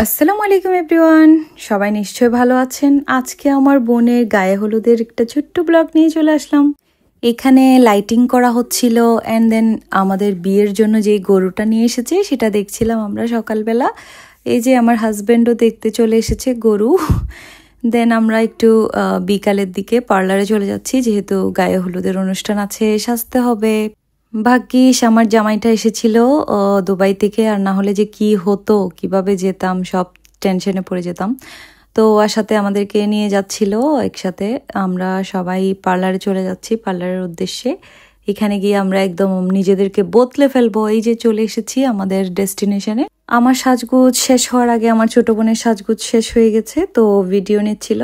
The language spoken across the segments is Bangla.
আসসালামু আলাইকুম এভরিওয়ান, সবাই নিশ্চয়ই ভালো আছেন। আজকে আমার বোনের গায়ে হলুদের একটা ছোট্ট ব্লগ নিয়ে চলে আসলাম। এখানে লাইটিং করা হচ্ছিল অ্যান্ড দেন আমাদের বিয়ের জন্য যে গরুটা নিয়ে এসেছে সেটা দেখছিলাম আমরা সকালবেলা। এই যে আমার হাজব্যান্ডও দেখতে চলে এসেছে গরু। দেন আমরা একটু বিকালের দিকে পার্লারে চলে যাচ্ছি, যেহেতু গায়ে হলুদের অনুষ্ঠান আছে, সাজতে হবে। ভাগ্যিস আমার জামাইটা এসেছিল দুবাই থেকে, আর না হলে যে কি হতো, কিভাবে যেতাম, সব টেনশনে পড়ে যেতাম। তো ওর সাথে আমাদেরকে নিয়ে যাচ্ছিল, একসাথে আমরা সবাই পার্লারে চলে যাচ্ছি, পার্লারের উদ্দেশ্যে। এখানে গিয়ে আমরা একদম নিজেদেরকে বদলে ফেলবো। এই যে চলে এসেছি আমাদের ডেস্টিনেশনে। আমার সাজগোজ শেষ হওয়ার আগে আমার ছোট বোনের সাজগোজ শেষ হয়ে গেছে, তো ভিডিও নিচ্ছিল।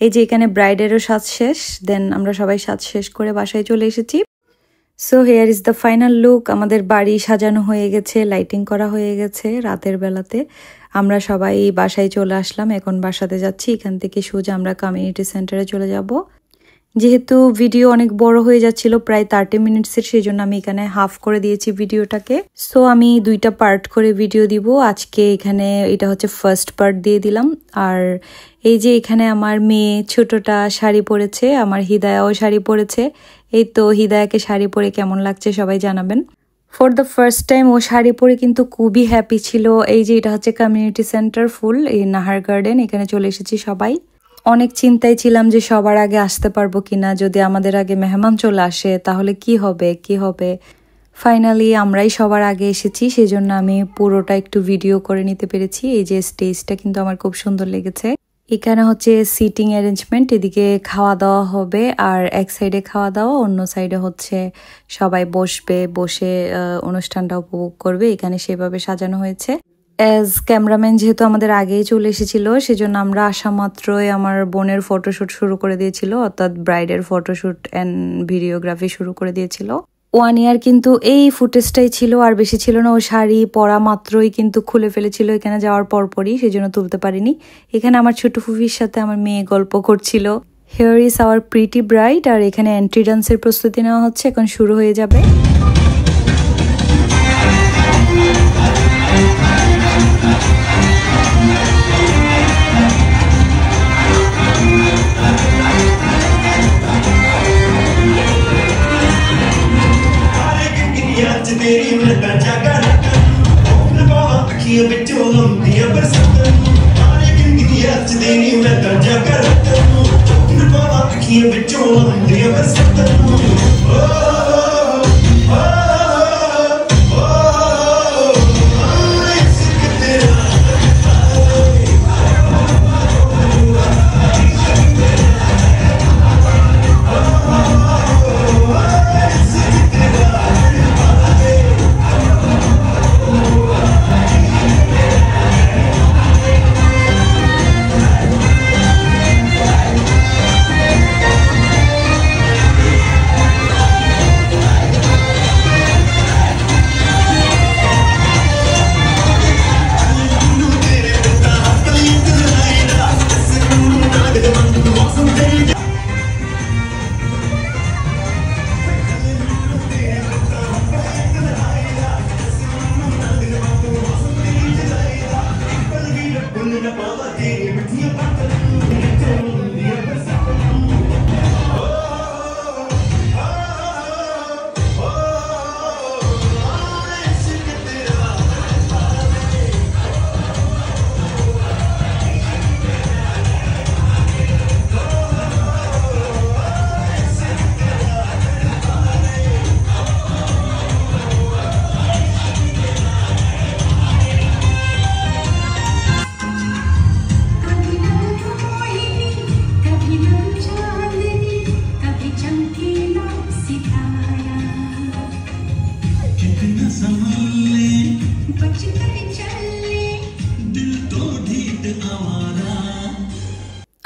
এই যে এখানে ব্রাইডেরও সাজ শেষ, দেন আমরা সবাই সাজ শেষ করে বাসায় চলে এসেছি। So here is the final look. আমাদের বাড়ি সাজানো হয়ে গেছে, লাইটিং করা হয়ে গেছে রাতের বেলাতে। আমরা সবাই বাসায় চলে আসলাম, এখন বাসাতে যাচ্ছি। এখান থেকে সোজা আমরা কমিউনিটি সেন্টারে চলে যাব। যেহেতু ভিডিও অনেক বড় হয়ে যাচ্ছিল, প্রায় 30 মিনিটসের, সেই জন্য আমি এখানে হাফ করে দিয়েছি ভিডিওটাকে। সো আমি 2টা পার্ট করে ভিডিও দিব আজকে। এখানে এটা হচ্ছে ফার্স্ট পার্ট দিয়ে দিলাম। আর এই যে এখানে আমার মেয়ে ছোটটা শাড়ি পরেছে, আমার হিদায়াও শাড়ি পরেছে। এই তো হিদায়াকে শাড়ি পরে কেমন লাগছে সবাই জানাবেন। ফর দ্য ফার্স্ট টাইম ও শাড়ি পরে কিন্তু খুবই হ্যাপি ছিল। এই যে এটা হচ্ছে কমিউনিটি সেন্টার ফুল, এই নাহার গার্ডেন, এখানে চলে এসেছি সবাই। অনেক চিন্তায় ছিলাম যে সবার আগে আসতে পারবো কিনা, যদি আমাদের আগে মেহমান চলে আসে তাহলে কি হবে। ফাইনালি আমরাই সবার আগে এসেছি, সেই জন্য আমি পুরোটা একটু ভিডিও করে নিতে পেরেছি। এই যে স্টেজটা কিন্তু আমার খুব সুন্দর লেগেছে। এখানে হচ্ছে সিটিং অ্যারেঞ্জমেন্ট, এদিকে খাওয়া দাওয়া হবে, আর এক সাইডে খাওয়া দাওয়া, অন্য সাইডে হচ্ছে সবাই বসবে, বসে অনুষ্ঠানটা উপভোগ করবে। এখানে সেভাবে সাজানো হয়েছে। অ্যাজ ক্যামেরাম্যান যেহেতু আমাদের আগেই চলে এসেছিল, সেজন্য আমরা আসা মাত্রই আমার বোনের ফটোশুট শুরু করে দিয়েছিল, অর্থাৎ ব্রাইডের ফটোশুট অ্যান্ড ভিডিওগ্রাফি শুরু করে দিয়েছিল। 1 ইয়ার কিন্তু এই ফুটেজটাই ছিল, আর বেশি ছিল না। ও শাড়ি পরা মাত্রই কিন্তু খুলে ফেলেছিল এখানে যাওয়ার পরপরই, সেই জন্য তুলতে পারিনি। এখানে আমার ছোট ফুফির সাথে আমার মেয়ে গল্প করছিল। Here is our pretty bride. আর এখানে এন্ট্রি ডান্সের প্রস্তুতি নেওয়া হচ্ছে, এখন শুরু হয়ে যাবে।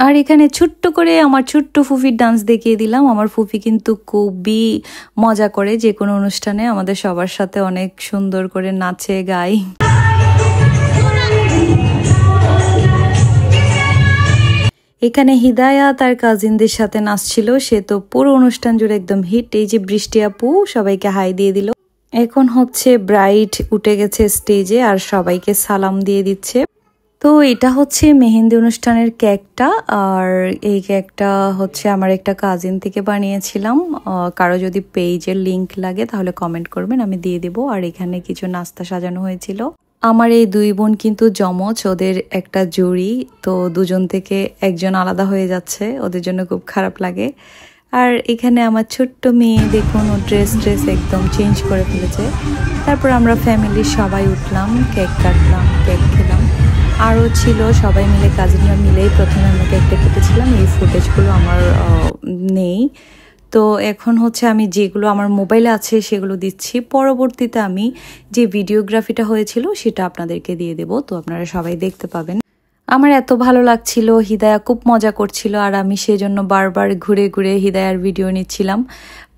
আর এখানে ছোট্ট করে আমার ছোট্ট ফুফির ডান্স দেখিয়ে দিলাম। আমার ফুফি কিন্তু খুবই মজা করে যে কোনো অনুষ্ঠানে, আমাদের সবার সাথে অনেক সুন্দর করে নাচে গায়। এখানে হিদায়া তার কাজিনদের সাথে নাচছিল, সে তো পুরো অনুষ্ঠান জুড়ে একদম হিট। এই যে বৃষ্টি আপু সবাইকে হাই দিয়ে দিল। এখন হচ্ছে ব্রাইড উঠে গেছে স্টেজে আর সবাইকে সালাম দিয়ে দিচ্ছে। তো এটা হচ্ছে মেহেন্দি অনুষ্ঠানের কেকটা, আর এই কেকটা হচ্ছে আমার একটা কাজিন থেকে বানিয়েছিলাম। কারো যদি পেজের লিংক লাগে তাহলে কমেন্ট করবেন, আমি দিয়ে দেব। আর এখানে কিছু নাস্তা সাজানো হয়েছিল। আমার এই দুই বোন কিন্তু যমজ, ওদের একটা জুড়ি, তো দুজন থেকে একজন আলাদা হয়ে যাচ্ছে, ওদের জন্য খুব খারাপ লাগে। আর এখানে আমার ছোট্ট মেয়ে দেখুন, ও ড্রেস একদম চেঞ্জ করে ফেলেছে। তারপর আমরা ফ্যামিলির সবাই উঠলাম, কেক কাটলাম, কেক খেলাম। আরও ছিল সবাই মিলে, কাজিনরা মিলেই প্রথমে আমরা কেকটা কেটেছিলাম। এই ফুটেজগুলো আমার নেই, তো এখন হচ্ছে আমি যেগুলো আমার মোবাইলে আছে সেগুলো দিচ্ছি। পরবর্তীতে আমি যে ভিডিওগ্রাফিটা হয়েছিল সেটা আপনাদেরকে দিয়ে দেব, তো আপনারা সবাই দেখতে পাবেন। আমার এত ভালো লাগছিল, হিদায়া খুব মজা করছিল, আর আমি সেজন্য বারবার ঘুরে ঘুরে হিদায়ার ভিডিও নিচ্ছিলাম।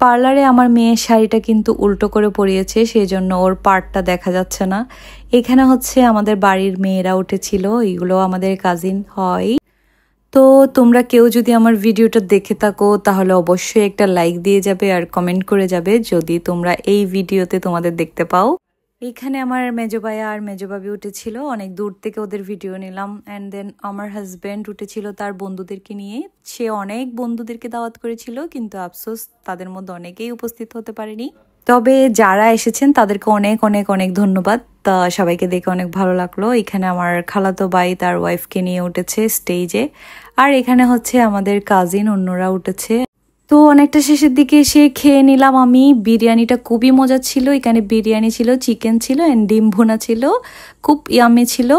পার্লারে আমার মেয়ের শাড়িটা কিন্তু উল্টো করে পরিয়েছে, সেজন্য ওর পার্টটা দেখা যাচ্ছে না। এখানে হচ্ছে আমাদের বাড়ির মেয়েরা উঠেছিল, এগুলো আমাদের কাজিন হয়। তো তোমরা কেউ যদি আমার ভিডিওটা দেখে থাকো তাহলে অবশ্যই একটা লাইক দিয়ে যাবে আর কমেন্ট করে যাবে যদি তোমরা এই ভিডিওতে তোমাদের দেখতে পাও। এখানে আমার মেজো ভাইয়া আর মেজো ভাবি উঠেছিল, অনেক দূর থেকে ওদের ভিডিও নিলাম। অ্যান্ড দেন আমার হাজব্যান্ড উঠেছিল তার বন্ধুদেরকে নিয়ে। সে অনেক বন্ধুদেরকে দাওয়াত করেছিল, কিন্তু আফসোস তাদের মধ্যে অনেকেই উপস্থিত হতে পারেনি। তবে যারা এসেছেন তাদেরকে অনেক অনেক অনেক ধন্যবাদ। তা সবাইকে দেখে অনেক ভালো লাগলো। এখানে আমার খালাতো ভাই তার ওয়াইফকে নিয়ে উঠেছে স্টেজে, আর এখানে হচ্ছে আমাদের কাজিন অন্যরা উঠেছে। তো অনেকটা শেষের দিকে এসে খেয়ে নিলাম আমি। বিরিয়ানিটা খুবই মজা ছিল। এখানে বিরিয়ানি ছিল, চিকেন ছিল, অ্যান্ড ডিম ভুনা ছিল, খুব ইয়ামি ছিল।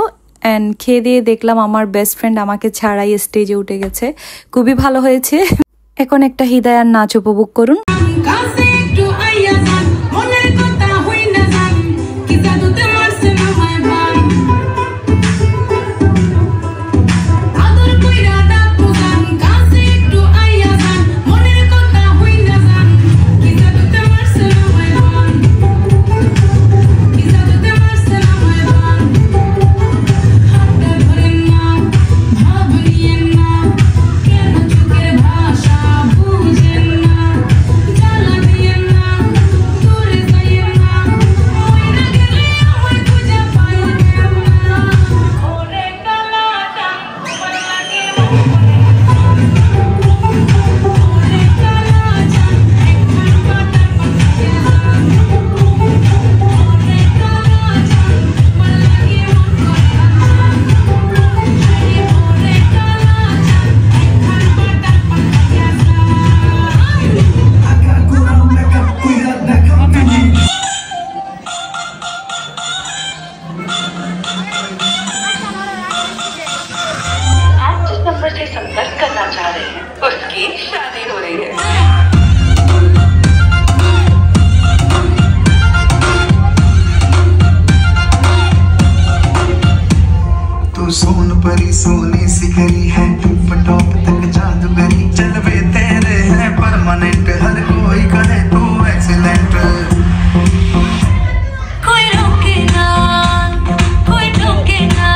অ্যান্ড খেয়ে দিয়ে দেখলাম আমার বেস্ট ফ্রেন্ড আমাকে ছাড়াই স্টেজে উঠে গেছে, খুবই ভালো হয়েছে। এখন একটা হিদায়ার নাচ উপভোগ করুন। से संपर्क करना चाह रहे हैं, उसकी शादी हो रही है। तू सोन परी सोनी सिखरी है, टॉप तक जादूगरी, चलवे तेरे हैं परमानेंट, हर कोई कहे तू एक्सीलेंट। कोई रोके ना, कोई टोके ना,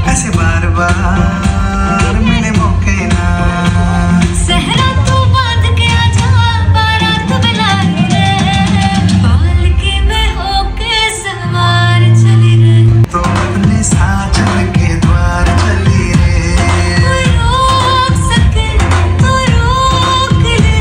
ऐसे बार बार मिले मौके ना। सहरा तू बांध के आजा, बारात बुला रे, पालकी में होके सवार चली रे, तो अपने साजन के द्वार चली रे। कोई रोक सके तो रोक ले,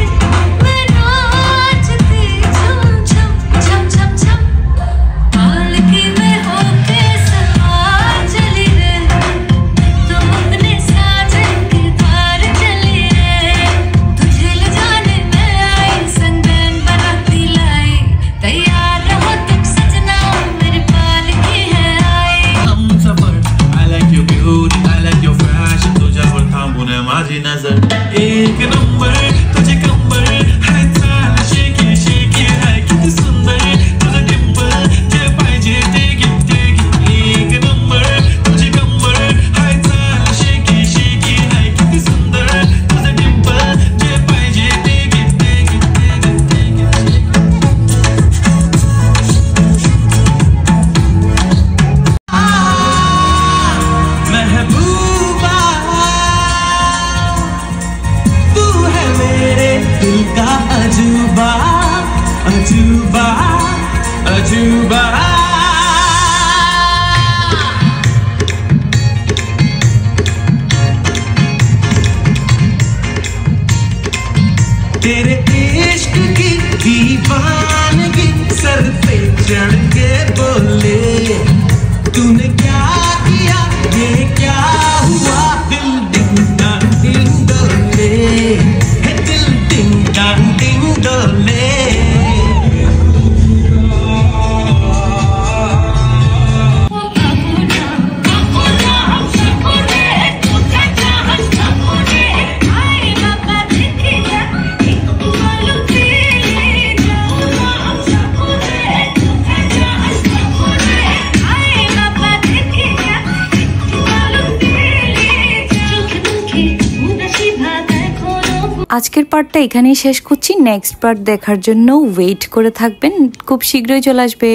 तेरे इश्क की दीवानगी सर पे चढ़ के बोले तूने क्या किया ये क्या हुआ दिल डिंग डिंग डोले दिल डिंग डिंग डोले আজকের পার্টটা এখানেই শেষ করছি। নেক্সট পার্ট দেখার জন্য ওয়েট করে থাকবেন, খুব শীঘ্রই চলে আসবে।